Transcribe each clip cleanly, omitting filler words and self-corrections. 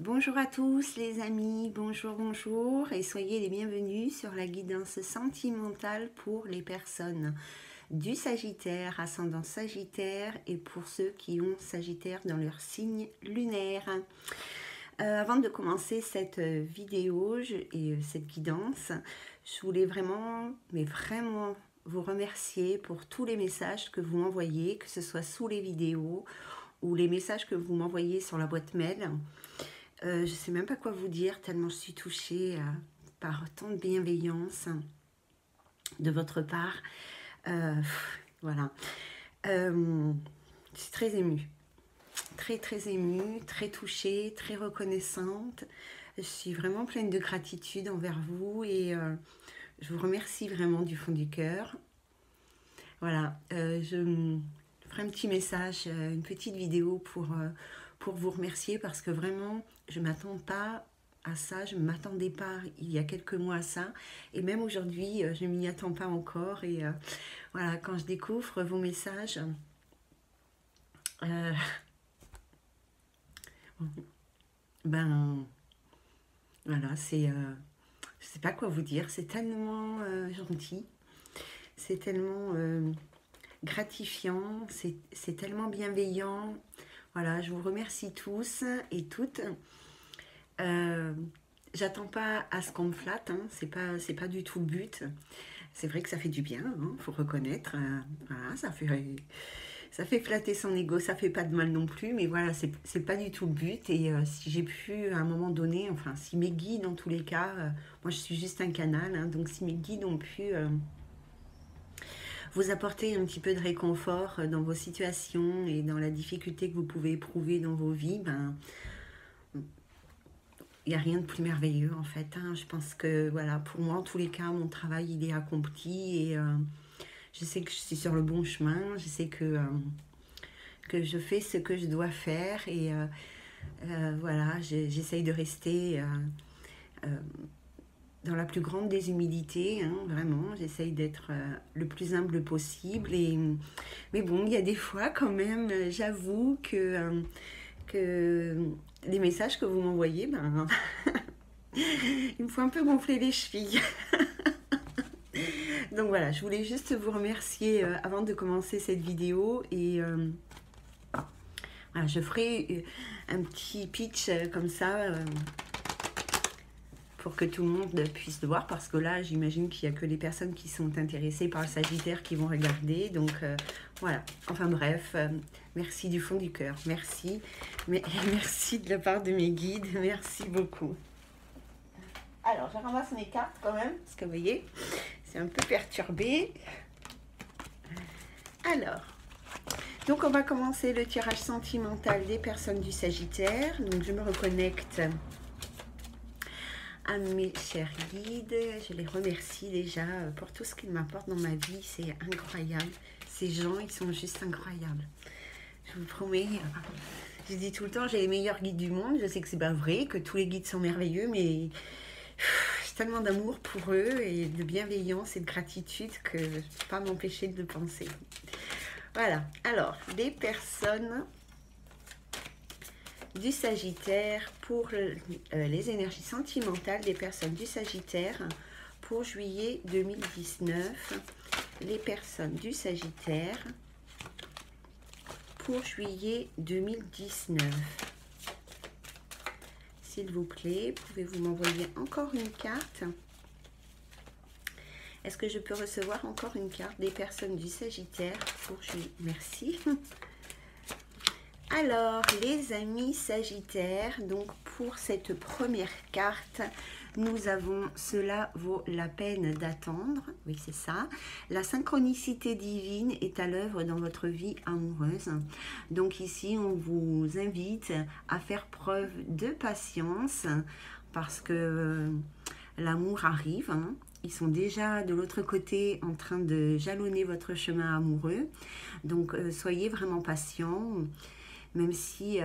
Bonjour à tous les amis, bonjour et soyez les bienvenus sur la guidance sentimentale pour les personnes du Sagittaire, ascendant Sagittaire et pour ceux qui ont Sagittaire dans leur signe lunaire. Avant de commencer cette vidéo et cette guidance, je voulais vraiment vous remercier pour tous les messages que vous m'envoyez, que ce soit sous les vidéos ou les messages que vous m'envoyez sur la boîte mail. Je ne sais même pas quoi vous dire, tellement je suis touchée par tant de bienveillance de votre part. Voilà. Je suis très émue. Très émue, très touchée, très reconnaissante. Je suis vraiment pleine de gratitude envers vous et je vous remercie vraiment du fond du cœur. Voilà. Je ferai un petit message, une petite vidéo pour vous remercier parce que vraiment, je ne m'attends pas à ça, je ne m'attendais pas il y a quelques mois à ça et même aujourd'hui, je ne m'y attends pas encore et voilà, quand je découvre vos messages, ben voilà, c'est, je ne sais pas quoi vous dire, c'est tellement gentil, c'est tellement gratifiant, c'est tellement bienveillant. Voilà, je vous remercie tous et toutes. J'attends pas à ce qu'on me flatte, hein, c'est pas du tout le but. C'est vrai que ça fait du bien, hein, faut reconnaître. Voilà, ça fait flatter son ego, ça fait pas de mal non plus, mais voilà, c'est pas du tout le but. Et si j'ai pu à un moment donné, enfin, si mes guides dans tous les cas, moi je suis juste un canal, hein, donc si mes guides ont pu vous apporter un petit peu de réconfort dans vos situations et dans la difficulté que vous pouvez éprouver dans vos vies, ben, il n'y a rien de plus merveilleux en fait. Hein. Je pense que voilà, pour moi, en tous les cas, mon travail il est accompli et je sais que je suis sur le bon chemin. Je sais que je fais ce que je dois faire et voilà, j'essaye de rester dans la plus grande des humilités, hein, vraiment. J'essaye d'être le plus humble possible. Mais bon, il y a des fois quand même, j'avoue que les messages que vous m'envoyez, ben, il me faut un peu gonfler les chevilles. Donc voilà, je voulais juste vous remercier avant de commencer cette vidéo et voilà, je ferai un petit pitch comme ça pour que tout le monde puisse le voir parce que là j'imagine qu'il n'y a que les personnes qui sont intéressées par le Sagittaire qui vont regarder, donc voilà, enfin bref, merci du fond du cœur, merci, merci de la part de mes guides, merci beaucoup. Alors je ramasse mes cartes quand même parce que vous voyez c'est un peu perturbé. Alors donc on va commencer le tirage sentimental des personnes du Sagittaire. Donc je me reconnecte à mes chers guides, je les remercie déjà pour tout ce qu'ils m'apportent dans ma vie, c'est incroyable, ces gens ils sont juste incroyables, je vous promets, je dis tout le temps j'ai les meilleurs guides du monde, je sais que c'est pas vrai, que tous les guides sont merveilleux, mais j'ai tellement d'amour pour eux et de bienveillance et de gratitude que je ne peux pas m'empêcher de le penser. Voilà, alors les personnes du Sagittaire pour les énergies sentimentales des personnes du Sagittaire pour juillet 2019. Les personnes du Sagittaire pour juillet 2019. S'il vous plaît, pouvez-vous m'envoyer encore une carte? Est-ce que je peux recevoir encore une carte des personnes du Sagittaire pour juillet? Merci. Alors, les amis Sagittaires, donc pour cette première carte, nous avons « Cela vaut la peine d'attendre ». Oui, c'est ça. La synchronicité divine est à l'œuvre dans votre vie amoureuse. Donc ici, on vous invite à faire preuve de patience parce que l'amour arrive. Hein. Ils sont déjà de l'autre côté en train de jalonner votre chemin amoureux. Donc, soyez vraiment patients. Même si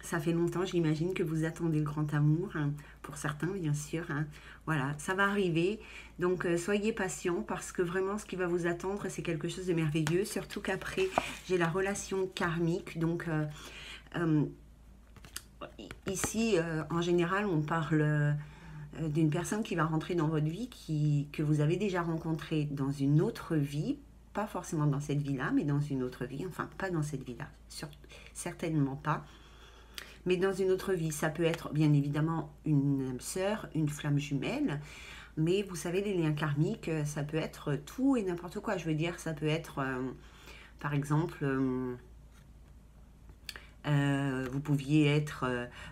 ça fait longtemps, j'imagine que vous attendez le grand amour, hein, pour certains bien sûr, hein. Voilà, ça va arriver, donc soyez patients parce que vraiment ce qui va vous attendre c'est quelque chose de merveilleux, surtout qu'après j'ai la relation karmique, donc ici, en général, on parle d'une personne qui va rentrer dans votre vie, que vous avez déjà rencontrée dans une autre vie, pas forcément dans cette vie-là, mais dans une autre vie, enfin pas dans cette vie-là, certainement pas, mais dans une autre vie. Ça peut être bien évidemment une âme sœur, une flamme jumelle, mais vous savez, les liens karmiques, ça peut être tout et n'importe quoi. Je veux dire, ça peut être, par exemple, vous pouviez être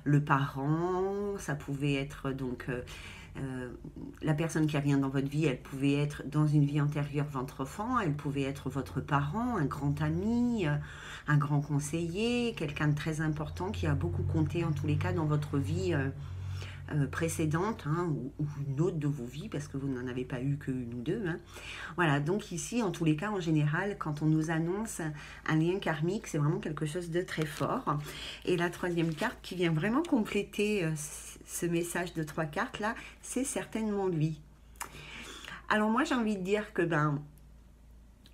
le parent, ça pouvait être donc la personne qui revient dans votre vie, elle pouvait être dans une vie antérieure votre enfant, elle pouvait être votre parent, un grand ami, un grand conseiller, quelqu'un de très important qui a beaucoup compté en tous les cas dans votre vie précédente, hein, ou une autre de vos vies, parce que vous n'en avez pas eu qu'une ou deux. Hein. Voilà, donc ici, en tous les cas, en général, quand on nous annonce un lien karmique, c'est vraiment quelque chose de très fort. Et la troisième carte qui vient vraiment compléter ce message de 3 cartes là, c'est certainement lui. Alors moi, j'ai envie de dire que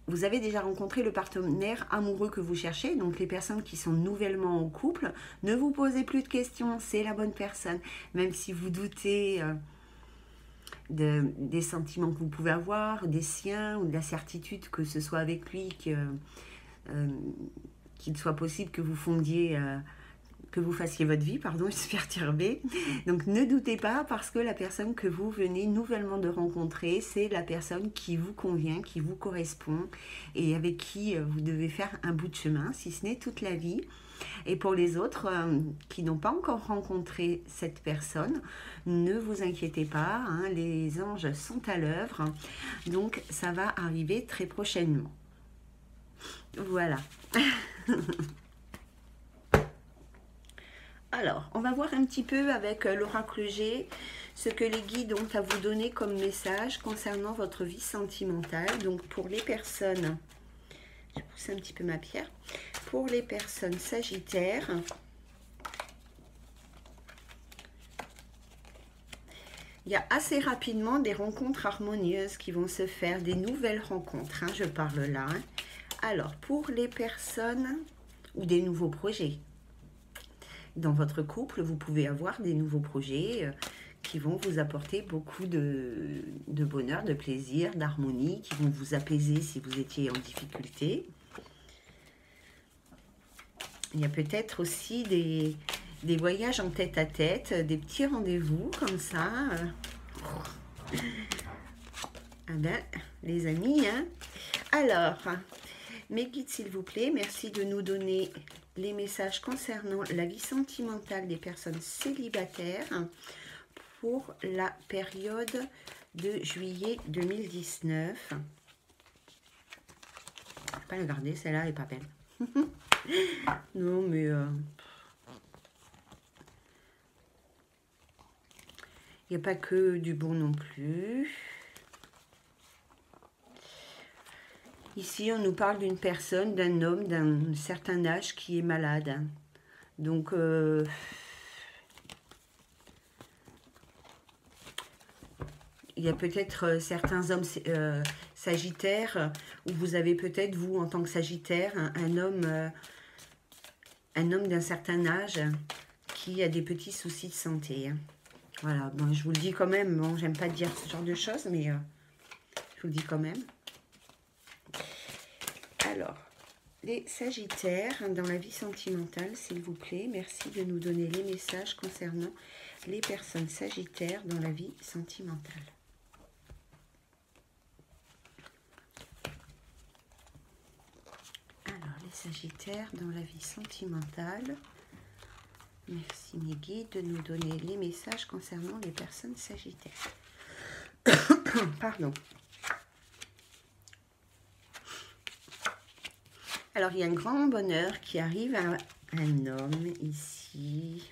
vous avez déjà rencontré le partenaire amoureux que vous cherchez, donc les personnes qui sont nouvellement en couple, ne vous posez plus de questions, c'est la bonne personne. Même si vous doutez des sentiments que vous pouvez avoir, des siens, ou de la certitude que ce soit avec lui, qu'il soit possible que vous fondiez... que vous fassiez votre vie, pardon, je suis perturbée. Donc ne doutez pas, parce que la personne que vous venez nouvellement de rencontrer, c'est la personne qui vous convient, qui vous correspond et avec qui vous devez faire un bout de chemin, si ce n'est toute la vie. Et pour les autres qui n'ont pas encore rencontré cette personne, ne vous inquiétez pas, hein, les anges sont à l'œuvre, donc ça va arriver très prochainement. Voilà. Alors, on va voir un petit peu avec l'oracle G ce que les guides ont à vous donner comme message concernant votre vie sentimentale. Donc, pour les personnes, je vais pousser un petit peu ma pierre, pour les personnes sagittaires, il y a assez rapidement des rencontres harmonieuses qui vont se faire, des nouvelles rencontres, hein, je parle là. Hein. Alors, pour les personnes ou des nouveaux projets, dans votre couple, vous pouvez avoir des nouveaux projets qui vont vous apporter beaucoup de bonheur, de plaisir, d'harmonie, qui vont vous apaiser si vous étiez en difficulté. Il y a peut-être aussi des voyages en tête-à-tête, des petits rendez-vous comme ça. Ah ben, les amis, hein. Alors, mes guides, s'il vous plaît, merci de nous donner les messages concernant la vie sentimentale des personnes célibataires pour la période de juillet 2019. Je ne vais pas la garder, celle-là n'est pas belle. Non, mais... il n'y a pas que du bon non plus. Ici, on nous parle d'une personne, d'un homme d'un certain âge qui est malade. Donc, il y a peut-être certains hommes sagittaires, où vous avez peut-être, vous, en tant que sagittaire, un homme d'un certain âge qui a des petits soucis de santé. Voilà, bon, je vous le dis quand même, bon, j'aime pas dire ce genre de choses, mais je vous le dis quand même. Alors, les sagittaires, dans la vie sentimentale, s'il vous plaît, merci de nous donner les messages concernant les personnes sagittaires dans la vie sentimentale. Alors, les sagittaires dans la vie sentimentale, merci mes guides de nous donner les messages concernant les personnes sagittaires. Pardon. Alors, il y a un grand bonheur qui arrive à un homme ici.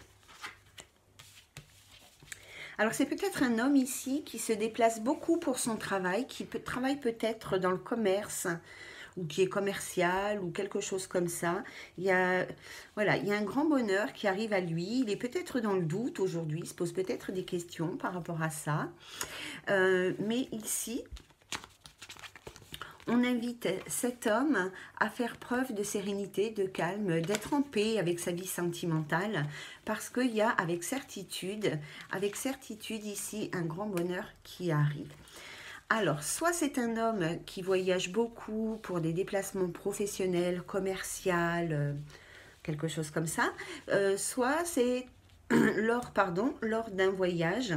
Alors, c'est peut-être un homme ici qui se déplace beaucoup pour son travail, qui travaille peut-être dans le commerce, ou qui est commercial, ou quelque chose comme ça. Voilà, il y a un grand bonheur qui arrive à lui. Il est peut-être dans le doute aujourd'hui, il se pose peut-être des questions par rapport à ça. Mais ici... on invite cet homme à faire preuve de sérénité, de calme, d'être en paix avec sa vie sentimentale, parce qu'il y a avec certitude ici un grand bonheur qui arrive. Alors, soit c'est un homme qui voyage beaucoup pour des déplacements professionnels, commerciaux, quelque chose comme ça, soit c'est lors d'un voyage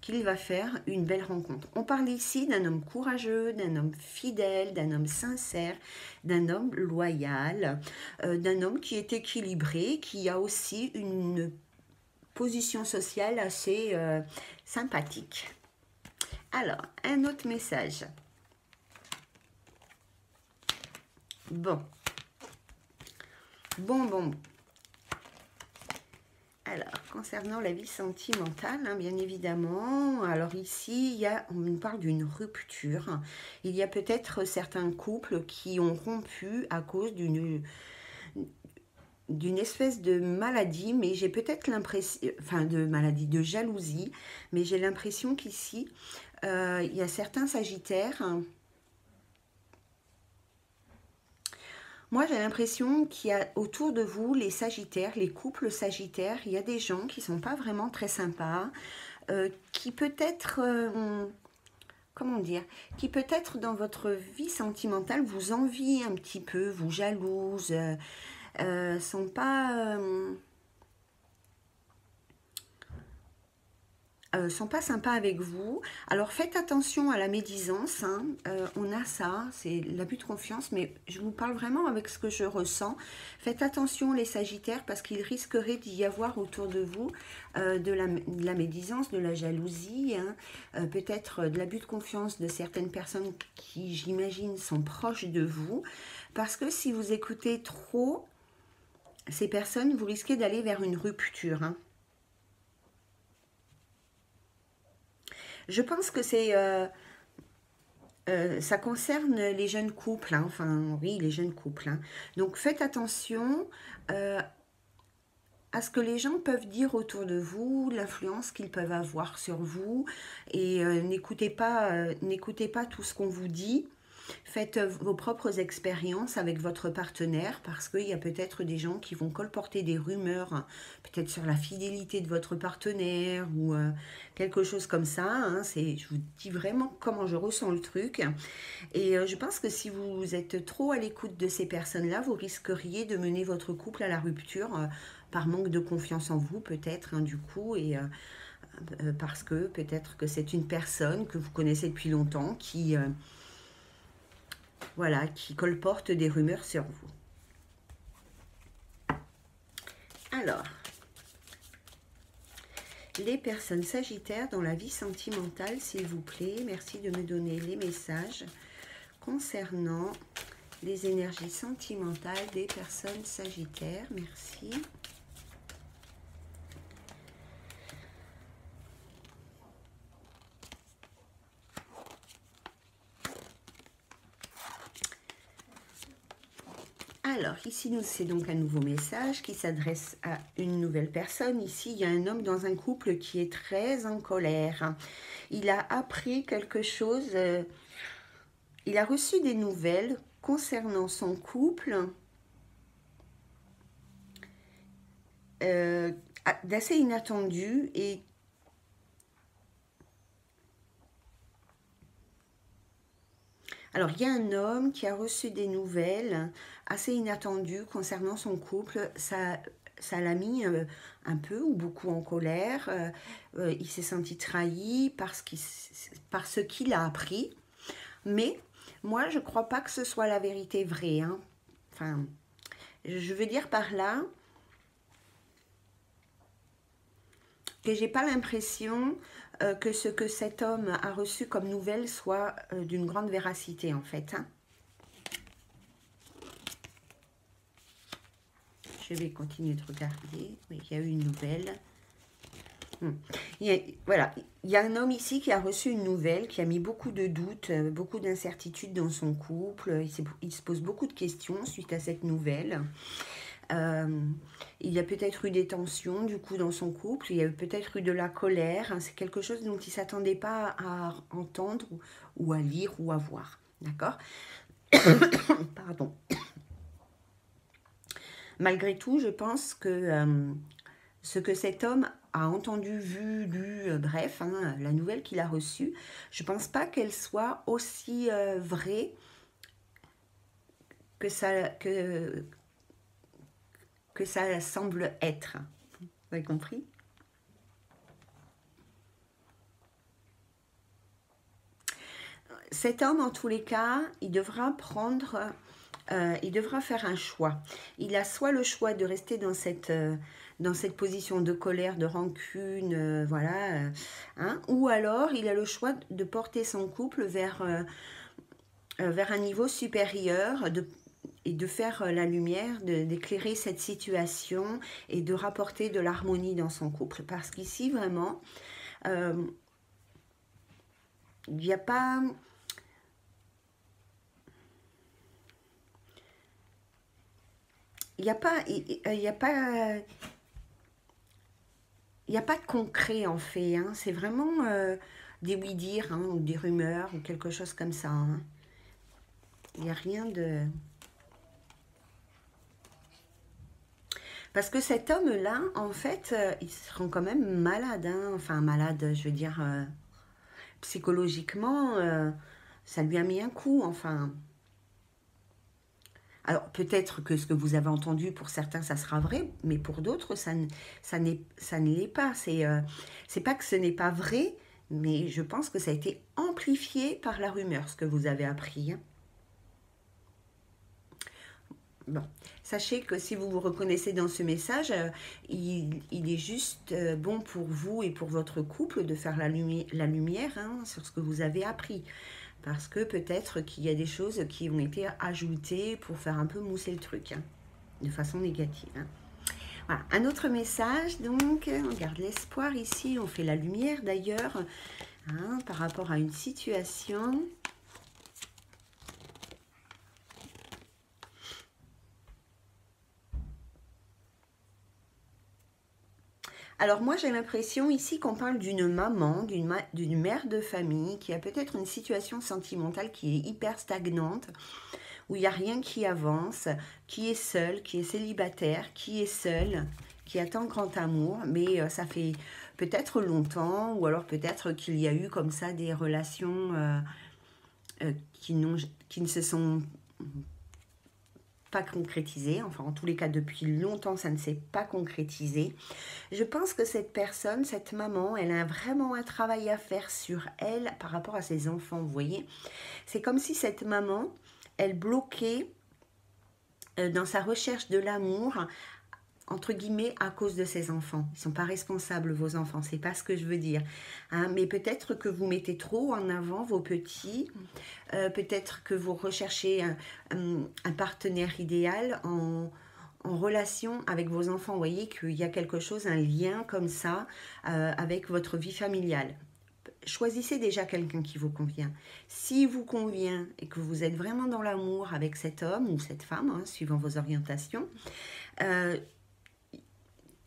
qu'il va faire une belle rencontre. On parle ici d'un homme courageux, d'un homme fidèle, d'un homme sincère, d'un homme loyal, d'un homme qui est équilibré, qui a aussi une position sociale assez sympathique. Alors, un autre message. Bon. Alors, concernant la vie sentimentale, hein, bien évidemment, alors ici, on nous parle d'une rupture. Il y a peut-être certains couples qui ont rompu à cause d'une espèce de maladie, mais j'ai peut-être l'impression, enfin de maladie, de jalousie, mais j'ai l'impression qu'ici, il y a certains sagittaires. Moi, j'ai l'impression qu'il y a autour de vous, les sagittaires, les couples sagittaires, il y a des gens qui ne sont pas vraiment très sympas, qui peut-être, comment dire, qui peut-être dans votre vie sentimentale vous envient un petit peu, vous jalousent, sont pas... sont pas sympas avec vous. Alors faites attention à la médisance, hein. On a ça, c'est l'abus de confiance, mais je vous parle vraiment avec ce que je ressens. Faites attention les sagittaires parce qu'il risquerait d'y avoir autour de vous de la médisance, de la jalousie, hein, peut-être de l'abus de confiance de certaines personnes qui, j'imagine, sont proches de vous. Parce que si vous écoutez trop ces personnes, vous risquez d'aller vers une rupture, hein. Je pense que ça concerne les jeunes couples, hein. Enfin oui, les jeunes couples, hein. Donc faites attention à ce que les gens peuvent dire autour de vous, l'influence qu'ils peuvent avoir sur vous, et n'écoutez pas tout ce qu'on vous dit. Faites vos propres expériences avec votre partenaire parce qu'il y a peut-être des gens qui vont colporter des rumeurs, hein, peut-être sur la fidélité de votre partenaire ou quelque chose comme ça, hein. Je vous dis vraiment comment je ressens le truc. Et je pense que si vous êtes trop à l'écoute de ces personnes-là, vous risqueriez de mener votre couple à la rupture par manque de confiance en vous peut-être, hein, du coup, et parce que peut-être que c'est une personne que vous connaissez depuis longtemps qui... voilà, qui colporte des rumeurs sur vous. Alors, les personnes sagittaires dans la vie sentimentale, s'il vous plaît, merci de me donner les messages concernant les énergies sentimentales des personnes sagittaires. Merci. Alors, ici, c'est donc un nouveau message qui s'adresse à une nouvelle personne. Ici, il y a un homme dans un couple qui est très en colère. Il a appris quelque chose, il a reçu des nouvelles concernant son couple d'assez inattendu et alors, il y a un homme qui a reçu des nouvelles assez inattendues concernant son couple. Ça l'a mis un peu ou beaucoup en colère. Il s'est senti trahi par ce qu'il a appris. Mais moi, je ne crois pas que ce soit la vérité vraie, hein. Enfin, je veux dire par là que j'ai pas l'impression que ce que cet homme a reçu comme nouvelle soit d'une grande véracité, en fait, hein. Je vais continuer de regarder. Oui, il y a eu une nouvelle. Voilà, il y a un homme ici qui a reçu une nouvelle, qui a mis beaucoup de doutes, beaucoup d'incertitudes dans son couple. Il se pose beaucoup de questions suite à cette nouvelle. Il y a peut-être eu des tensions du coup dans son couple, il y a peut-être eu de la colère, hein. C'est quelque chose dont il ne s'attendait pas à entendre ou à lire ou à voir, d'accord? Pardon. Malgré tout, je pense que ce que cet homme a entendu, vu, lu, bref, hein, la nouvelle qu'il a reçue, je ne pense pas qu'elle soit aussi vraie que ça semble être. Vous avez compris? Cet homme, en tous les cas, il devra faire un choix. Il a soit le choix de rester dans cette position de colère, de rancune, voilà, hein, ou alors il a le choix de porter son couple vers un niveau supérieur, et de faire la lumière, d'éclairer cette situation et de rapporter de l'harmonie dans son couple. Parce qu'ici, vraiment, il n'y a pas... Il n'y a pas, il y a pas, il n'y a pas de concret en fait, hein. C'est vraiment des oui-dire, hein, ou des rumeurs ou quelque chose comme ça, hein. Il n'y a rien de... Parce que cet homme-là, en fait, il se rend quand même malade, hein. Enfin malade, je veux dire, psychologiquement, ça lui a mis un coup, enfin... Alors peut-être que ce que vous avez entendu, pour certains, ça sera vrai, mais pour d'autres, ça ne l'est pas. C'est pas que ce n'est pas vrai, mais je pense que ça a été amplifié par la rumeur, ce que vous avez appris, hein. Bon, sachez que si vous vous reconnaissez dans ce message, il est juste bon pour vous et pour votre couple de faire la lumière, hein, sur ce que vous avez appris. Parce que peut-être qu'il y a des choses qui ont été ajoutées pour faire un peu mousser le truc, hein, de façon négative, hein. Voilà, un autre message, donc, on garde l'espoir ici, on fait la lumière d'ailleurs, hein, par rapport à une situation. Alors moi j'ai l'impression ici qu'on parle d'une maman, d'une mère de famille qui a peut-être une situation sentimentale qui est hyper stagnante, où il n'y a rien qui avance, qui est seule, qui est célibataire, qui est seule, qui attend grand amour, mais ça fait peut-être longtemps, ou alors peut-être qu'il y a eu comme ça des relations qui ne se sont pas concrétisées, enfin en tous les cas depuis longtemps ça ne s'est pas concrétisé. Je pense que cette personne, cette maman, elle a vraiment un travail à faire sur elle par rapport à ses enfants, vous voyez. C'est comme si cette maman, elle bloquait dans sa recherche de l'amour, entre guillemets, à cause de ses enfants. Ils ne sont pas responsables, vos enfants, c'est pas ce que je veux dire, hein. Mais peut-être que vous mettez trop en avant vos petits, peut-être que vous recherchez un partenaire idéal en relation avec vos enfants. Vous voyez qu'il y a quelque chose, un lien comme ça avec votre vie familiale. Choisissez déjà quelqu'un qui vous convient. S'il vous convient et que vous êtes vraiment dans l'amour avec cet homme ou cette femme, hein, suivant vos orientations,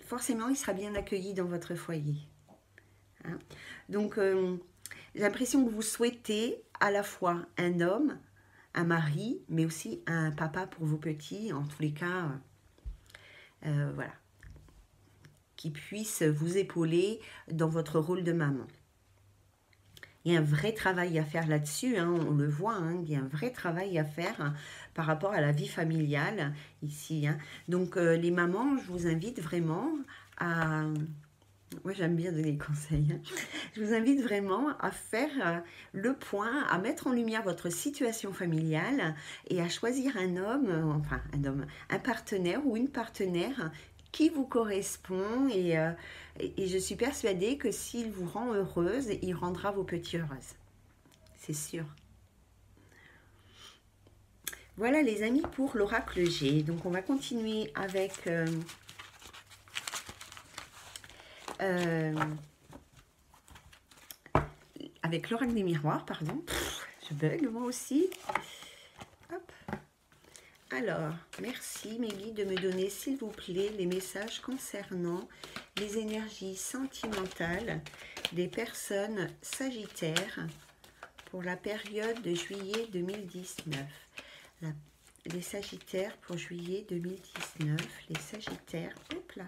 forcément, il sera bien accueilli dans votre foyer, hein. Donc, j'ai l'impression que vous souhaitez à la fois un homme, un mari, mais aussi un papa pour vos petits, en tous les cas, voilà, qui puisse vous épauler dans votre rôle de maman. Il y a un vrai travail à faire là-dessus, hein, on le voit, hein, il y a un vrai travail à faire, hein, par rapport à la vie familiale ici, hein. Donc les mamans, je vous invite vraiment à... Moi j'aime bien donner des conseils, hein. Je vous invite vraiment à faire le point, à mettre en lumière votre situation familiale et à choisir un homme, enfin un partenaire ou une partenaire qui vous correspond et je suis persuadée que s'il vous rend heureuse, il rendra vos petits heureuses. C'est sûr. Voilà les amis pour l'oracle G. Donc on va continuer avec l'oracle des miroirs, pardon. Je bug moi aussi. Hop. Alors, merci mes guides de me donner, s'il vous plaît, les messages concernant les énergies sentimentales des personnes sagittaires pour la période de juillet 2019. les Sagittaires pour juillet 2019. Les Sagittaires, hop là.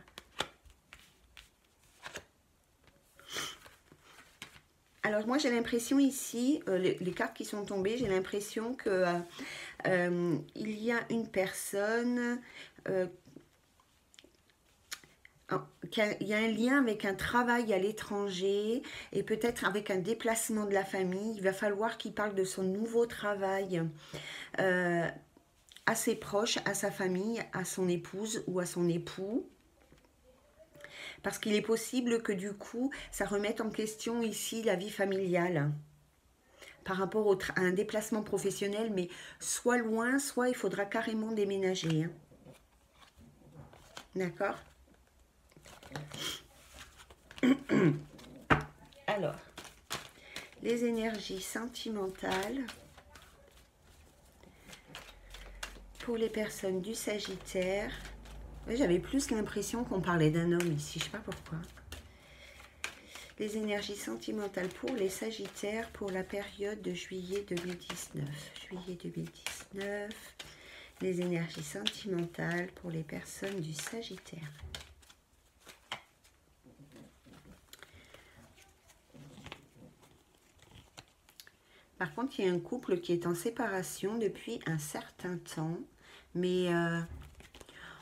Alors moi j'ai l'impression ici, les cartes qui sont tombées, j'ai l'impression que il y a une personne il y a un lien avec un travail à l'étranger et peut-être avec un déplacement de la famille. Il va falloir qu'il parle de son nouveau travail à ses proches, à sa famille, à son épouse ou à son époux. Parce qu'il est possible que du coup, ça remette en question ici la vie familiale par rapport à un déplacement professionnel, mais soit loin, soit il faudra carrément déménager. Hein. D'accord? Alors, les énergies sentimentales pour les personnes du Sagittaire. J'avais plus l'impression qu'on parlait d'un homme ici, je ne sais pas pourquoi. Les énergies sentimentales pour les Sagittaires pour la période de juillet 2019. Juillet 2019, les énergies sentimentales pour les personnes du Sagittaire. Par contre, il y a un couple qui est en séparation depuis un certain temps, mais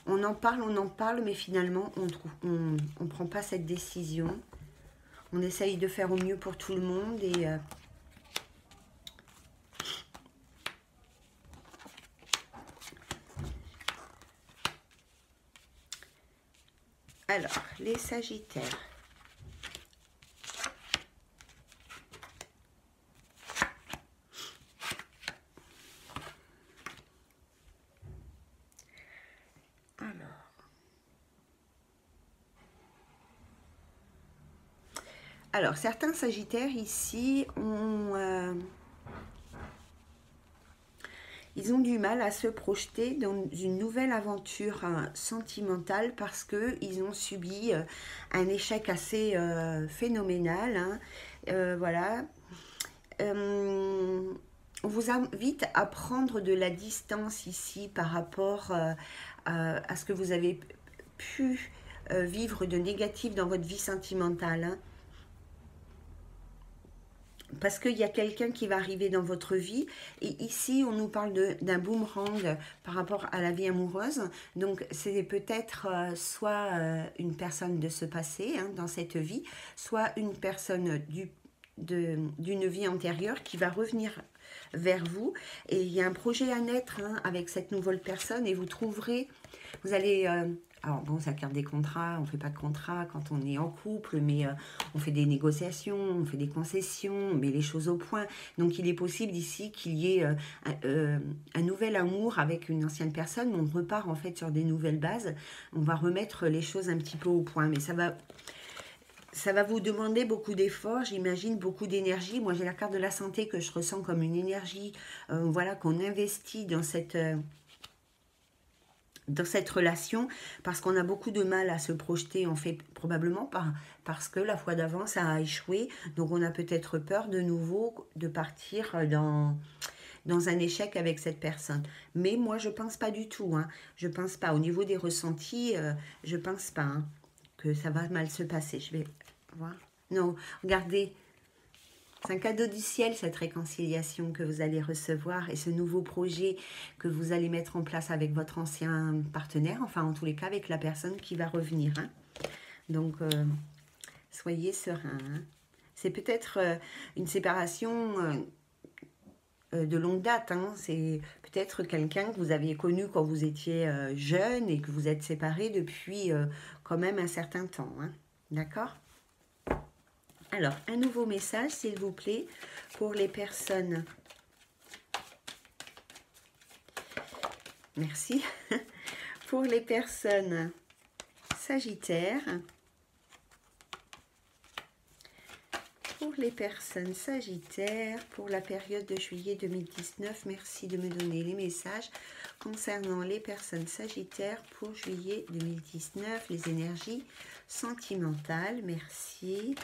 on en parle, mais finalement, on prend pas cette décision. On essaye de faire au mieux pour tout le monde et alors, les Sagittaires. Alors, certains Sagittaires ici ils ont du mal à se projeter dans une nouvelle aventure sentimentale parce qu'ils ont subi un échec assez phénoménal. Hein. Voilà. On vous invite à prendre de la distance ici par rapport à ce que vous avez pu vivre de négatif dans votre vie sentimentale. Hein. Parce qu'il y a quelqu'un qui va arriver dans votre vie. Et ici, on nous parle d'un boomerang par rapport à la vie amoureuse. Donc, c'est peut-être soit une personne de ce passé, hein, dans cette vie, soit une personne d'une vie antérieure qui va revenir vers vous. Et il y a un projet à naître hein, avec cette nouvelle personne. Et vous trouverez, vous allez... alors bon, ça carte des contrats, on ne fait pas de contrat quand on est en couple, mais on fait des négociations, on fait des concessions, on met les choses au point. Donc il est possible ici qu'il y ait un nouvel amour avec une ancienne personne, mais on repart en fait sur des nouvelles bases. On va remettre les choses un petit peu au point, mais ça va vous demander beaucoup d'efforts, j'imagine, beaucoup d'énergie. Moi, j'ai la carte de la santé que je ressens comme une énergie, voilà, qu'on investit dans cette relation, parce qu'on a beaucoup de mal à se projeter, en fait, probablement parce que la fois d'avant, ça a échoué. Donc, on a peut-être peur de nouveau de partir dans un échec avec cette personne. Mais moi, je pense pas du tout. Hein. Je pense pas. Au niveau des ressentis, je pense pas hein, que ça va mal se passer. Je vais voir. Non, regardez. C'est un cadeau du ciel, cette réconciliation que vous allez recevoir et ce nouveau projet que vous allez mettre en place avec votre ancien partenaire, enfin en tous les cas avec la personne qui va revenir. Hein. Donc, soyez sereins. Hein. C'est peut-être une séparation de longue date. Hein. C'est peut-être quelqu'un que vous aviez connu quand vous étiez jeune et que vous êtes séparés depuis quand même un certain temps. Hein. D'accord ? Alors, un nouveau message, s'il vous plaît, pour les personnes. Merci. Pour les personnes Sagittaires. Pour les personnes Sagittaires, pour la période de juillet 2019, merci de me donner les messages concernant les personnes Sagittaires pour juillet 2019, les énergies sentimentales. Merci.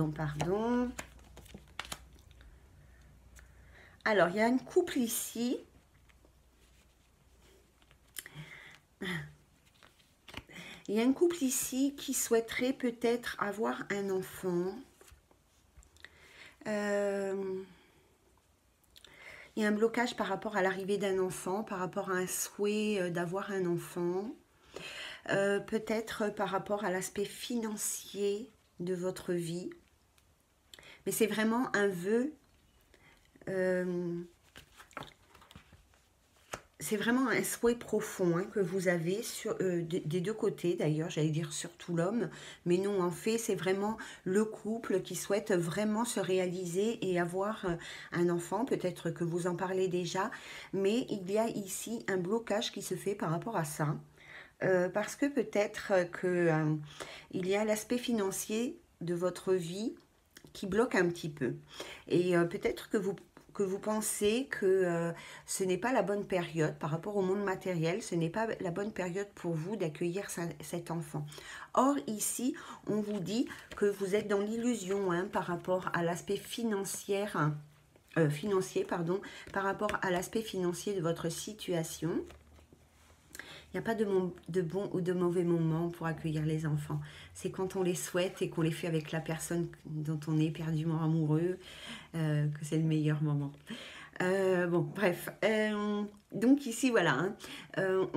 pardon. Alors, il y a un couple ici. Il y a un couple ici qui souhaiterait peut-être avoir un enfant. Il y a un blocage par rapport à l'arrivée d'un enfant, par rapport à un souhait d'avoir un enfant. Peut-être par rapport à l'aspect financier de votre vie. Mais c'est vraiment un vœu. C'est vraiment un souhait profond hein, que vous avez sur, des deux côtés d'ailleurs, j'allais dire surtout l'homme, mais non, en fait, c'est vraiment le couple qui souhaite vraiment se réaliser et avoir un enfant. Peut-être que vous en parlez déjà, mais il y a ici un blocage qui se fait par rapport à ça. Parce que peut-être que il y a l'aspect financier de votre vie qui bloque un petit peu. Et peut-être que vous pensez que ce n'est pas la bonne période par rapport au monde matériel, ce n'est pas la bonne période pour vous d'accueillir cet enfant. Or, ici, on vous dit que vous êtes dans l'illusion hein, par rapport à l'aspect financier, par rapport à l'aspect financier de votre situation. Il n'y a pas de bon ou de mauvais moment pour accueillir les enfants. C'est quand on les souhaite et qu'on les fait avec la personne dont on est éperdument amoureux que c'est le meilleur moment. Bon, bref. Donc ici, voilà. Hein,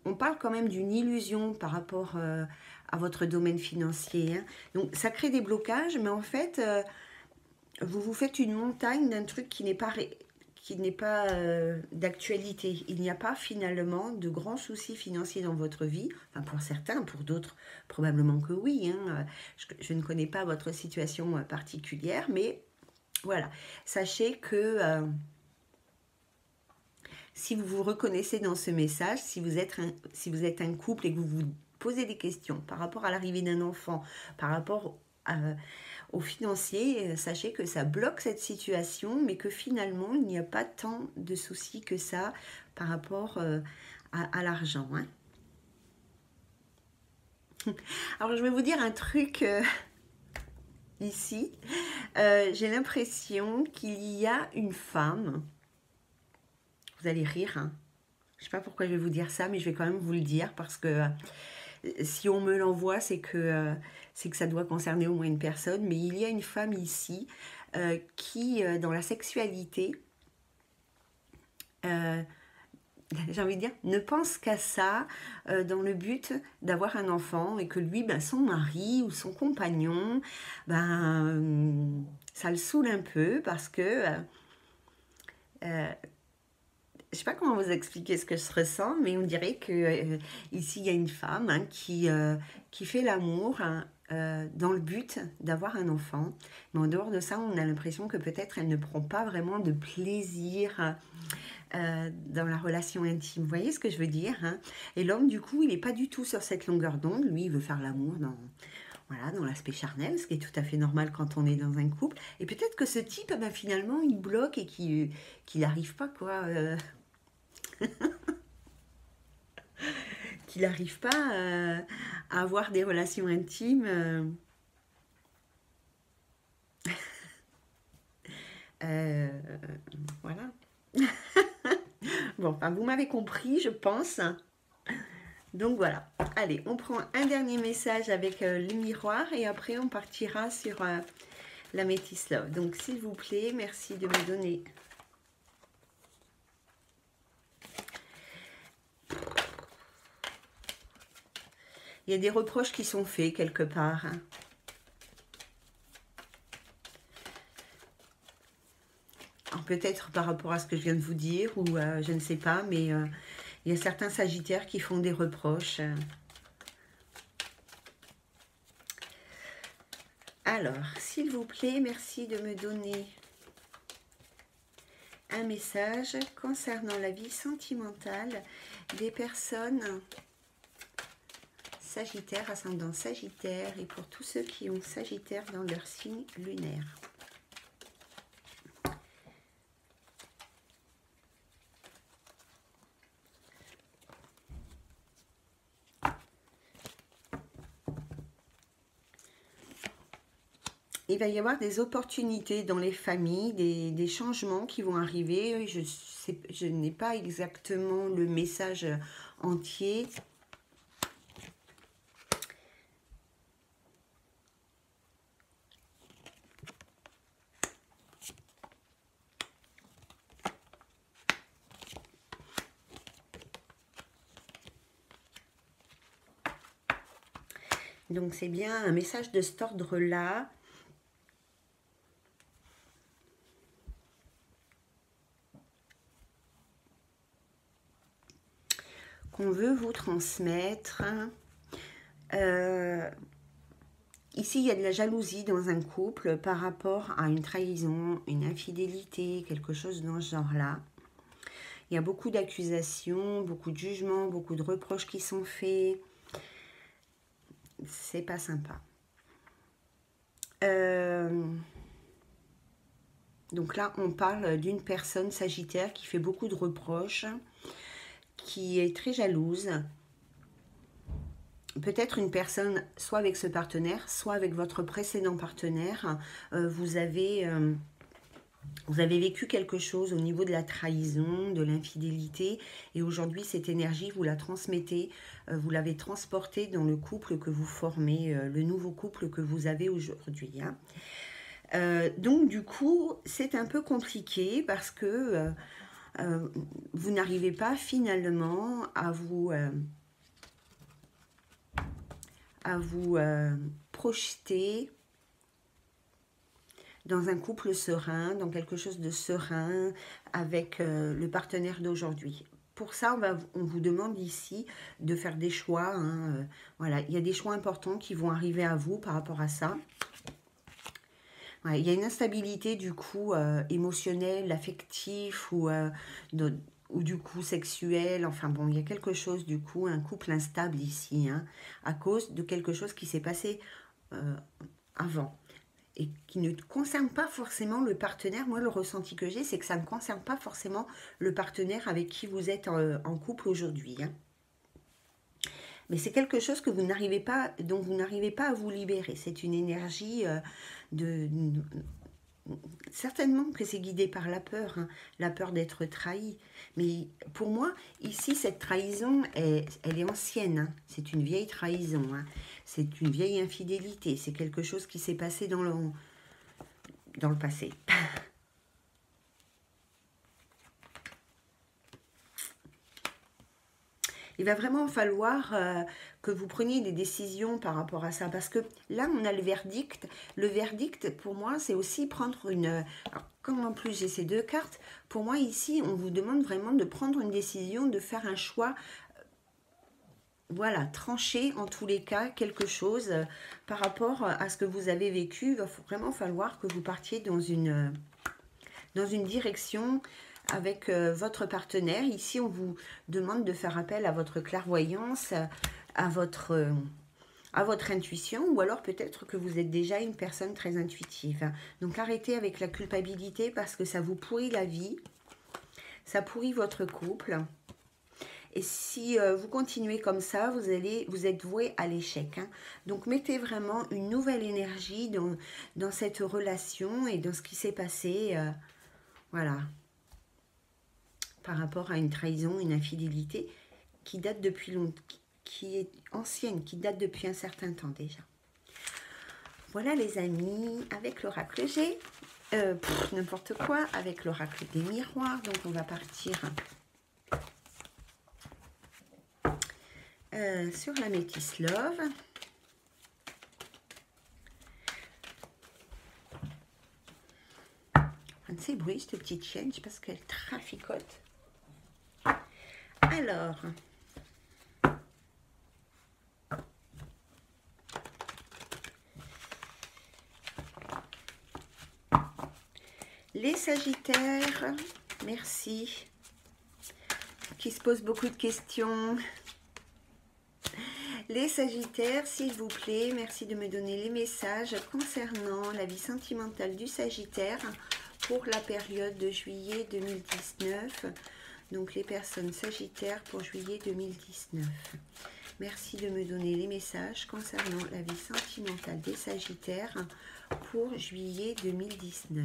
on parle quand même d'une illusion par rapport à votre domaine financier. Hein. Donc ça crée des blocages, mais en fait, vous vous faites une montagne d'un truc qui n'est pas d'actualité. Il n'y a pas finalement de grands soucis financiers dans votre vie. Enfin, pour certains, pour d'autres, probablement que oui. Hein. Je ne connais pas votre situation particulière, mais voilà. Sachez que si vous vous reconnaissez dans ce message, si vous êtes un couple et que vous vous posez des questions par rapport à l'arrivée d'un enfant, par rapport au financier, sachez que ça bloque cette situation, mais que finalement, il n'y a pas tant de soucis que ça par rapport à l'argent. Hein. Alors, je vais vous dire un truc ici. J'ai l'impression qu'il y a une femme. Vous allez rire. Hein. Je ne sais pas pourquoi je vais vous dire ça, mais je vais quand même vous le dire parce que si on me l'envoie, c'est que ça doit concerner au moins une personne. Mais il y a une femme ici qui, dans la sexualité, j'ai envie de dire, ne pense qu'à ça dans le but d'avoir un enfant et que lui, ben, son mari ou son compagnon, ben, ça le saoule un peu parce que... je ne sais pas comment vous expliquer ce que je ressens, mais on dirait que ici il y a une femme hein, qui fait l'amour hein, dans le but d'avoir un enfant. Mais en dehors de ça, on a l'impression que peut-être elle ne prend pas vraiment de plaisir dans la relation intime. Vous voyez ce que je veux dire hein. Et l'homme, du coup, il n'est pas du tout sur cette longueur d'onde. Lui, il veut faire l'amour dans l'aspect charnel, ce qui est tout à fait normal quand on est dans un couple. Et peut-être que ce type, ben, finalement, il bloque et qu'il n'arrive pas, quoi... qu'il n'arrive pas à avoir des relations intimes. Voilà. Bon, enfin, vous m'avez compris, je pense. Donc voilà. Allez, on prend un dernier message avec le miroir et après on partira sur la Métis Love. Donc s'il vous plaît, merci de me donner... Il y a des reproches qui sont faits quelque part. Hein. Peut-être par rapport à ce que je viens de vous dire, ou je ne sais pas, mais il y a certains sagittaires qui font des reproches. Alors, s'il vous plaît, merci de me donner un message concernant la vie sentimentale des personnes Sagittaire, ascendant Sagittaire, et pour tous ceux qui ont Sagittaire dans leur signe lunaire. il va y avoir des opportunités dans les familles, des changements qui vont arriver. Je n'ai pas exactement le message entier. Donc c'est bien un message de cet ordre-là. Qu'on veut vous transmettre. Ici, il y a de la jalousie dans un couple par rapport à une trahison, une infidélité, quelque chose dans ce genre-là. Il y a beaucoup d'accusations, beaucoup de jugements, beaucoup de reproches qui sont faits. C'est pas sympa. Donc là, on parle d'une personne sagittaire qui fait beaucoup de reproches, qui est très jalouse. Peut-être une personne, soit avec ce partenaire, soit avec votre précédent partenaire, vous avez vécu quelque chose au niveau de la trahison, de l'infidélité, et aujourd'hui cette énergie, vous la transmettez, vous l'avez transportée dans le couple que vous formez, le nouveau couple que vous avez aujourd'hui. Hein. Donc du coup, c'est un peu compliqué parce que vous n'arrivez pas finalement à vous projeter dans un couple serein, dans quelque chose de serein avec le partenaire d'aujourd'hui. Pour ça, on vous demande ici de faire des choix. Hein, voilà, il y a des choix importants qui vont arriver à vous par rapport à ça. Ouais, il y a une instabilité du coup émotionnelle, affective ou du coup sexuel. Enfin bon, il y a quelque chose du coup, un couple instable ici, hein, à cause de quelque chose qui s'est passé avant. Et qui ne concerne pas forcément le partenaire. Moi, le ressenti que j'ai, c'est que ça ne concerne pas forcément le partenaire avec qui vous êtes en couple aujourd'hui. Hein. Mais c'est quelque chose que vous n'arrivez pas, dont vous n'arrivez pas à vous libérer. C'est une énergie certainement que c'est guidé par la peur, hein, la peur d'être trahi. Mais pour moi, ici, cette trahison, elle est ancienne. Hein. C'est une vieille trahison. Hein. C'est une vieille infidélité. C'est quelque chose qui s'est passé dans le passé. Il va vraiment falloir que vous preniez des décisions par rapport à ça. Parce que là, on a le verdict. Le verdict, pour moi, c'est aussi prendre une... Alors, comme en plus j'ai ces deux cartes, pour moi, ici, on vous demande vraiment de prendre une décision, de faire un choix... Voilà, trancher en tous les cas quelque chose par rapport à ce que vous avez vécu. Il va vraiment falloir que vous partiez dans une direction avec votre partenaire. Ici, on vous demande de faire appel à votre clairvoyance, à votre intuition, ou alors peut-être que vous êtes déjà une personne très intuitive. Donc arrêtez avec la culpabilité parce que ça vous pourrit la vie, ça pourrit votre couple. Et si vous continuez comme ça, vous êtes voué à l'échec. Hein. Donc mettez vraiment une nouvelle énergie dans cette relation et dans ce qui s'est passé. Voilà. Par rapport à une trahison, une infidélité qui date depuis longtemps, qui est ancienne, qui date depuis un certain temps déjà. Voilà les amis, avec l'oracle G, n'importe quoi, avec l'oracle des miroirs. Donc on va partir sur la Métis Love. De ces bruits, cette petite chienne, je sais pas ce qu'elle traficote. Alors, les Sagittaires, merci, qui se posent beaucoup de questions. Les Sagittaires, s'il vous plaît, merci de me donner les messages concernant la vie sentimentale du Sagittaire pour la période de juillet 2019. Donc les personnes Sagittaires pour juillet 2019. merci de me donner les messages concernant la vie sentimentale des Sagittaires pour juillet 2019.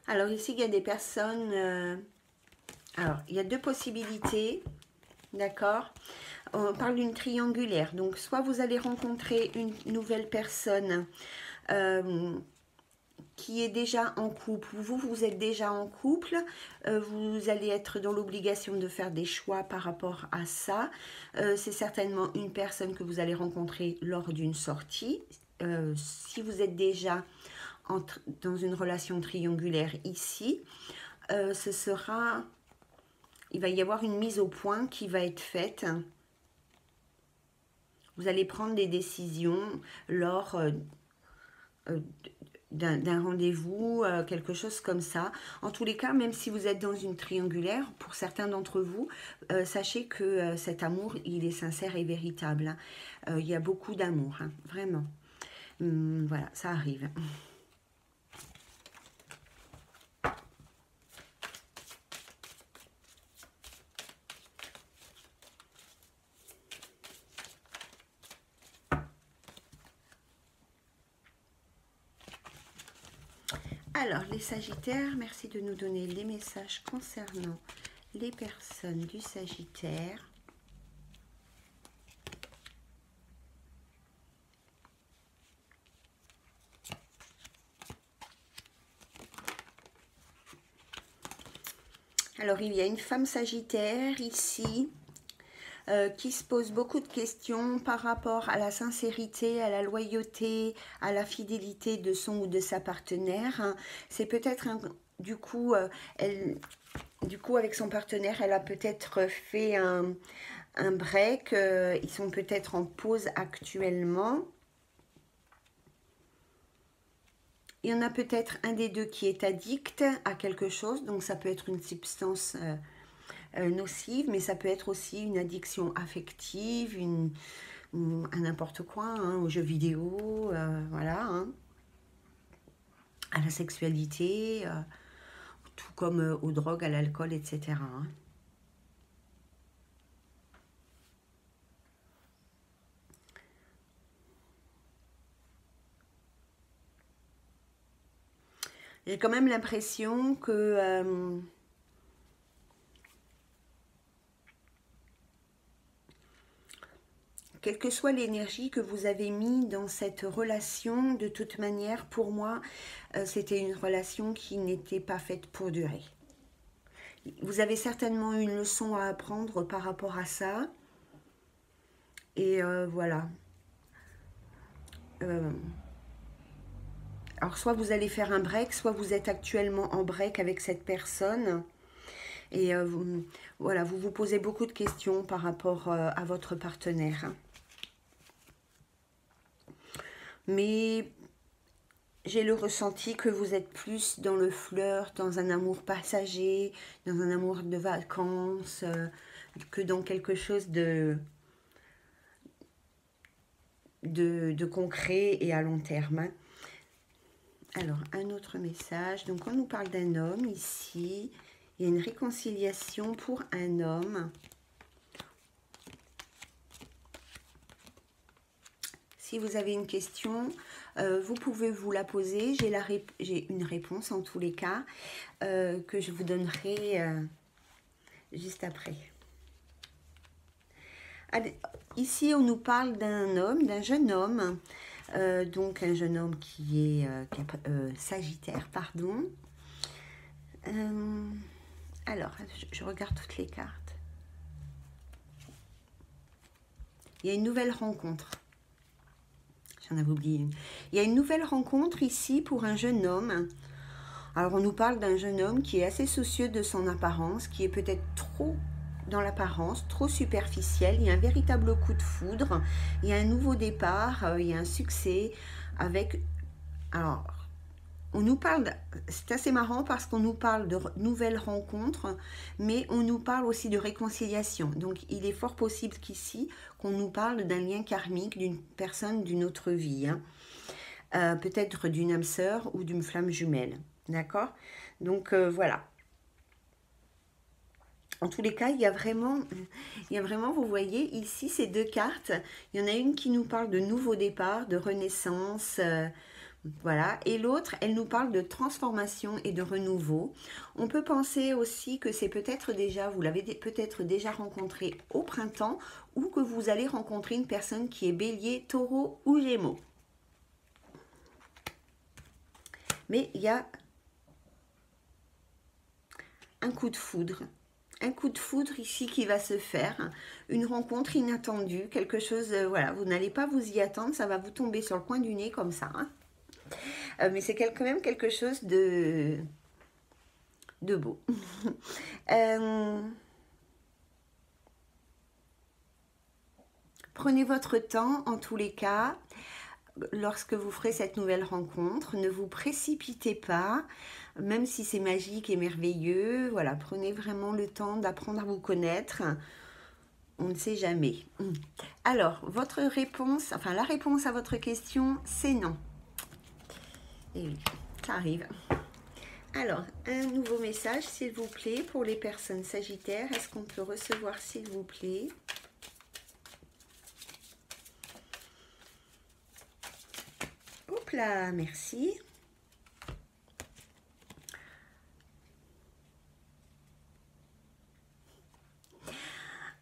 Alors ici, il y a des personnes... alors, il y a deux possibilités, d'accord? On parle d'une triangulaire. Donc, soit vous allez rencontrer une nouvelle personne qui est déjà en couple. Vous êtes déjà en couple. Vous allez être dans l'obligation de faire des choix par rapport à ça. C'est certainement une personne que vous allez rencontrer lors d'une sortie. Si vous êtes déjà dans une relation triangulaire ici, il va y avoir une mise au point qui va être faite. Vous allez prendre des décisions lors d'un rendez-vous, quelque chose comme ça. En tous les cas, même si vous êtes dans une triangulaire, pour certains d'entre vous, sachez que cet amour, il est sincère et véritable. Il y a beaucoup d'amour, hein, vraiment. Voilà, ça arrive. Alors, les Sagittaires, merci de nous donner les messages concernant les personnes du Sagittaire. Alors, il y a une femme Sagittaire ici qui se pose beaucoup de questions par rapport à la sincérité, à la loyauté, à la fidélité de son ou de sa partenaire. C'est peut-être du coup, avec son partenaire, elle a peut-être fait un break. Ils sont peut-être en pause actuellement. Il y en a peut-être un des deux qui est addict à quelque chose, donc ça peut être une substance nocive, mais ça peut être aussi une addiction affective, à n'importe quoi, hein, aux jeux vidéo, voilà, hein, à la sexualité, tout comme aux drogues, à l'alcool, etc. Hein. J'ai quand même l'impression que quelle que soit l'énergie que vous avez mis dans cette relation, de toute manière, pour moi, c'était une relation qui n'était pas faite pour durer. Vous avez certainement une leçon à apprendre par rapport à ça. Et voilà. Alors, soit vous allez faire un break, soit vous êtes actuellement en break avec cette personne. Et voilà, vous vous posez beaucoup de questions par rapport à votre partenaire. Mais j'ai le ressenti que vous êtes plus dans le flirt, dans un amour passager, dans un amour de vacances, que dans quelque chose de concret et à long terme. Alors, un autre message. Donc, on nous parle d'un homme ici. Il y a une réconciliation pour un homme. Si vous avez une question, vous pouvez vous la poser. J'ai une réponse en tous les cas que je vous donnerai juste après. Allez, ici, on nous parle d'un homme, d'un jeune homme. Donc, un jeune homme qui est Sagittaire, pardon. Alors, je regarde toutes les cartes. Il y a une nouvelle rencontre. J'en avais oublié une. Il y a une nouvelle rencontre ici pour un jeune homme. Alors, on nous parle d'un jeune homme qui est assez soucieux de son apparence, qui est peut-être trop dans l'apparence, trop superficiel. Il y a un véritable coup de foudre. Il y a un nouveau départ, il y a un succès avec... Alors, On nous parle, c'est assez marrant parce qu'on nous parle de nouvelles rencontres, mais on nous parle aussi de réconciliation. Donc il est fort possible qu'ici, qu'on nous parle d'un lien karmique, d'une personne d'une autre vie, hein. Peut-être d'une âme sœur ou d'une flamme jumelle. D'accord? Donc voilà. En tous les cas, il y a vraiment, vous voyez, ici, ces deux cartes. Il y en a une qui nous parle de nouveau départ, de renaissance, voilà. Et l'autre, elle nous parle de transformation et de renouveau. On peut penser aussi que c'est peut-être déjà, vous l'avez peut-être déjà rencontré au printemps, ou que vous allez rencontrer une personne qui est bélier, taureau ou gémeaux. Mais il y a un coup de foudre. Un coup de foudre ici qui va se faire, une rencontre inattendue, quelque chose, voilà, vous n'allez pas vous y attendre, ça va vous tomber sur le coin du nez comme ça, hein. Mais c'est quand même quelque chose de beau. Euh, Prenez votre temps en tous les cas. Lorsque vous ferez cette nouvelle rencontre, ne vous précipitez pas, même si c'est magique et merveilleux. Voilà, prenez vraiment le temps d'apprendre à vous connaître. On ne sait jamais. Alors, votre réponse, enfin la réponse à votre question, c'est non. Et oui, ça arrive. Alors, un nouveau message, s'il vous plaît, pour les personnes sagittaires. Est-ce qu'on peut recevoir, s'il vous plaît? Hop là, merci.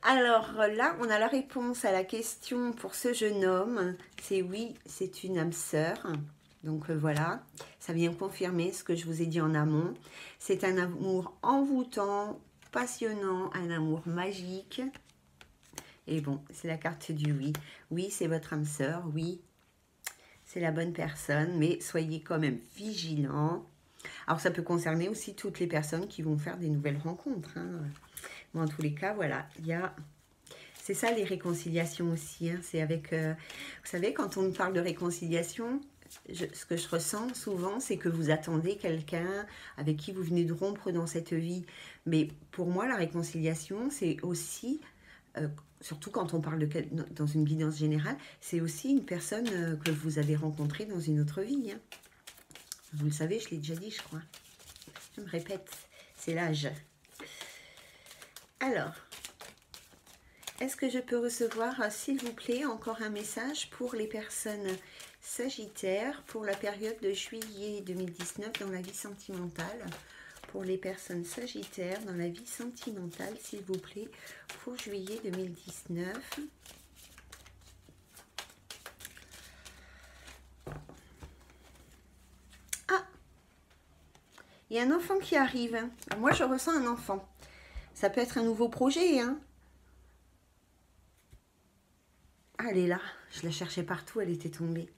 Alors là, on a la réponse à la question pour ce jeune homme. C'est oui, c'est une âme sœur. Donc voilà, ça vient confirmer ce que je vous ai dit en amont. C'est un amour envoûtant, passionnant, un amour magique. Et bon, c'est la carte du oui. Oui, c'est votre âme sœur, oui, c'est la bonne personne, mais soyez quand même vigilants. Alors ça peut concerner aussi toutes les personnes qui vont faire des nouvelles rencontres, hein. Mais en tous les cas, voilà, il y a... C'est ça les réconciliations aussi, hein. C'est avec... vous savez, quand on me parle de réconciliation, ce que je ressens souvent, c'est que vous attendez quelqu'un avec qui vous venez de rompre dans cette vie. Mais pour moi, la réconciliation, c'est aussi, surtout quand on parle dans une guidance générale, c'est aussi une personne que vous avez rencontrée dans une autre vie, hein. Vous le savez, je l'ai déjà dit, je crois. Je me répète, c'est l'âge. Alors, est-ce que je peux recevoir, s'il vous plaît, encore un message pour les personnes sagittaires pour la période de juillet 2019 dans la vie sentimentale? Pour les personnes sagittaires dans la vie sentimentale, s'il vous plaît, pour juillet 2019. Ah, il y a un enfant qui arrive. Moi, je ressens un enfant. Ça peut être un nouveau projet, hein. Ah, elle est là. Je la cherchais partout, elle était tombée.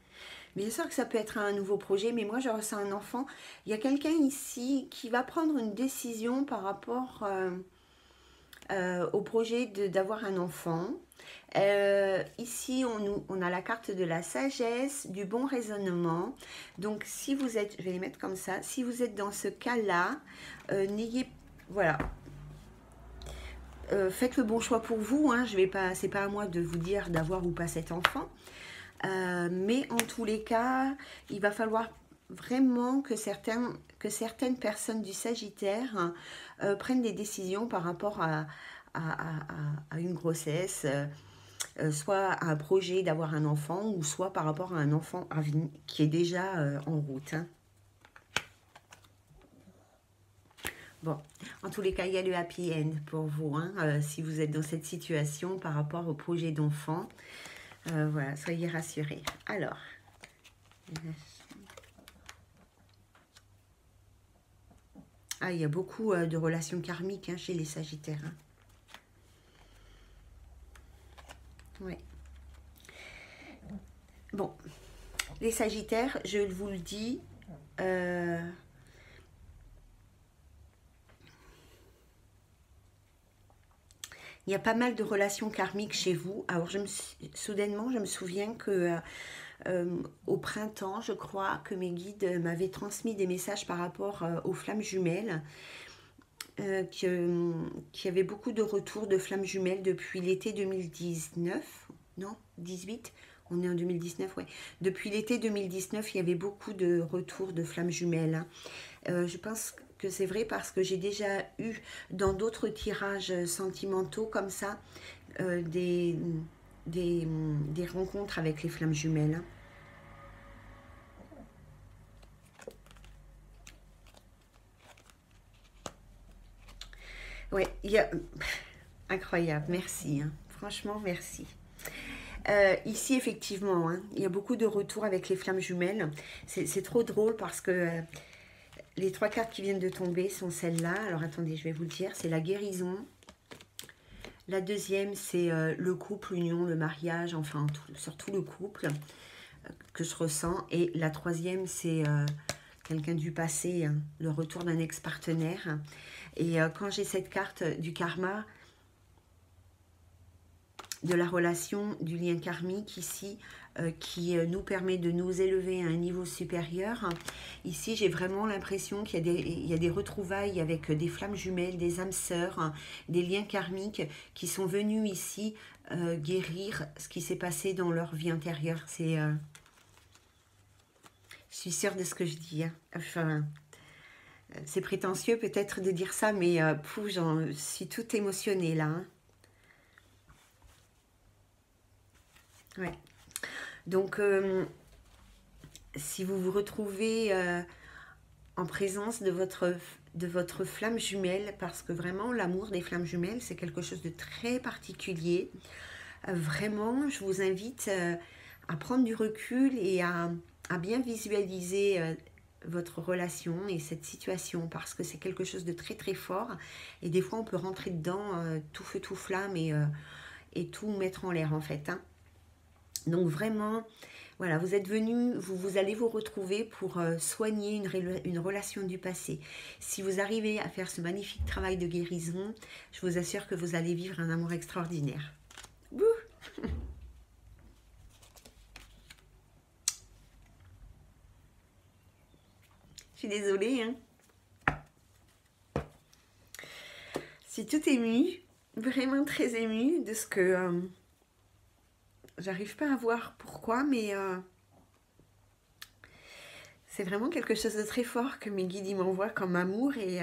Bien sûr que ça peut être un nouveau projet, mais moi, je ressens un enfant. Il y a quelqu'un ici qui va prendre une décision par rapport au projet d'avoir un enfant. Ici, on a la carte de la sagesse, du bon raisonnement. Donc, si vous êtes, je vais les mettre comme ça, si vous êtes dans ce cas-là, n'ayez, voilà, faites le bon choix pour vous, hein. Je vais pas, c'est pas à moi de vous dire d'avoir ou pas cet enfant. Mais en tous les cas, il va falloir vraiment que certaines personnes du Sagittaire prennent des décisions par rapport à une grossesse, soit à un projet d'avoir un enfant, ou soit par rapport à un enfant qui est déjà en route, hein. Bon, en tous les cas, il y a le happy end pour vous, hein, si vous êtes dans cette situation par rapport au projet d'enfant. Voilà, soyez rassurés. Alors, ah, il y a beaucoup de relations karmiques, hein, chez les Sagittaires, hein. Ouais. Bon, les Sagittaires, je vous le dis, il y a pas mal de relations karmiques chez vous. Alors, soudainement, je me souviens que au printemps, je crois, que mes guides m'avaient transmis des messages par rapport aux flammes jumelles, qu'il y avait beaucoup de retours de flammes jumelles depuis l'été 2019, non, 18, on est en 2019, ouais. Depuis l'été 2019, il y avait beaucoup de retours de flammes jumelles, hein. Je pense que c'est vrai parce que j'ai déjà eu dans d'autres tirages sentimentaux comme ça des rencontres avec les flammes jumelles, hein. Ouais, il y a... Incroyable, merci, hein. Franchement, merci. Ici, effectivement, hein, il y a beaucoup de retours avec les flammes jumelles. C'est trop drôle parce que les 3 cartes qui viennent de tomber sont celles-là. Alors, attendez, je vais vous le dire. C'est la guérison. La deuxième, c'est le couple, l'union, le mariage, enfin, surtout le couple que je ressens. Et la troisième, c'est quelqu'un du passé, hein, le retour d'un ex-partenaire. Et quand j'ai cette carte du karma, de la relation, du lien karmique ici, qui nous permet de nous élever à un niveau supérieur. Ici, j'ai vraiment l'impression qu'il y a des retrouvailles avec des flammes jumelles, des âmes sœurs, hein, des liens karmiques qui sont venus ici guérir ce qui s'est passé dans leur vie intérieure. Je suis sûre de ce que je dis, hein. Enfin, c'est prétentieux peut-être de dire ça, mais j'en suis toute émotionnée là, hein. Ouais. Donc, si vous vous retrouvez en présence de votre flamme jumelle, parce que vraiment, l'amour des flammes jumelles, c'est quelque chose de très particulier. Vraiment, je vous invite à prendre du recul et à bien visualiser votre relation et cette situation, parce que c'est quelque chose de très très fort. Et des fois, on peut rentrer dedans tout feu, tout flamme et tout mettre en l'air en fait, hein. Donc vraiment, voilà, vous êtes venus, vous allez vous retrouver pour soigner une relation du passé. Si vous arrivez à faire ce magnifique travail de guérison, je vous assure que vous allez vivre un amour extraordinaire. Bouh. Je suis désolée, hein. Je suis toute émue, vraiment très émue de ce que... j'arrive pas à voir pourquoi, mais c'est vraiment quelque chose de très fort que mes guides m'envoient comme amour et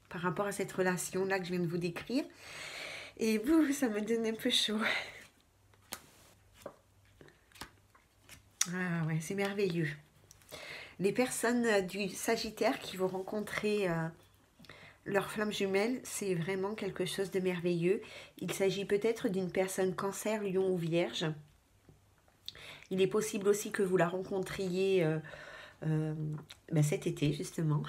par rapport à cette relation-là que je viens de vous décrire. Et bouh, ça me donne un peu chaud. Ah ouais, c'est merveilleux. Les personnes du Sagittaire qui vont rencontrer leur flamme jumelle, c'est vraiment quelque chose de merveilleux. Il s'agit peut-être d'une personne Cancer, Lion ou Vierge. Il est possible aussi que vous la rencontriez cet été, justement.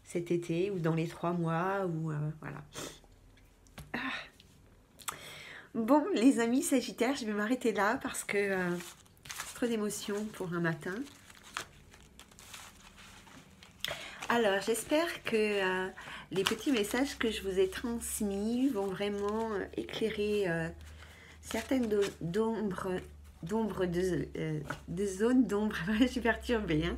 Cet été ou dans les 3 mois, ou voilà. Ah. Bon, les amis Sagittaires, je vais m'arrêter là parce que c'est trop d'émotions pour un matin. Alors, j'espère que les petits messages que je vous ai transmis vont vraiment éclairer certaines de zones d'ombre, je suis perturbée, hein,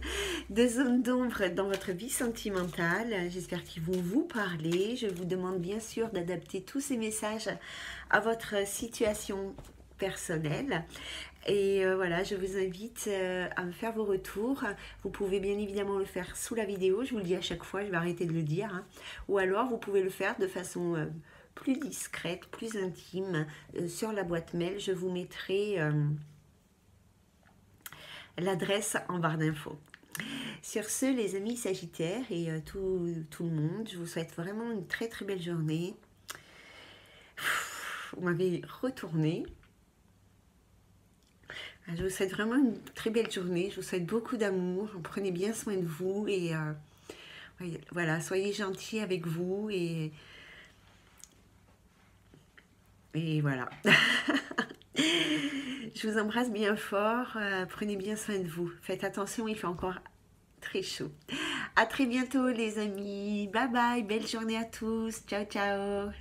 de zones d'ombre dans votre vie sentimentale. J'espère qu'ils vont vous parler. Je vous demande bien sûr d'adapter tous ces messages à votre situation personnelle. Et voilà, je vous invite à me faire vos retours. Vous pouvez bien évidemment le faire sous la vidéo, je vous le dis à chaque fois, je vais arrêter de le dire, hein. Ou alors vous pouvez le faire de façon plus discrète, plus intime, sur la boîte mail. Je vous mettrai l'adresse en barre d'infos. Sur ce, les amis Sagittaires et tout le monde, je vous souhaite vraiment une très très belle journée. Vous m'avez retourné. Je vous souhaite vraiment une très belle journée. Je vous souhaite beaucoup d'amour. Prenez bien soin de vous et voilà, soyez gentils avec vous et voilà. Je vous embrasse bien fort. Prenez bien soin de vous. Faites attention, il fait encore très chaud. À très bientôt les amis. Bye bye. Belle journée à tous. Ciao, ciao.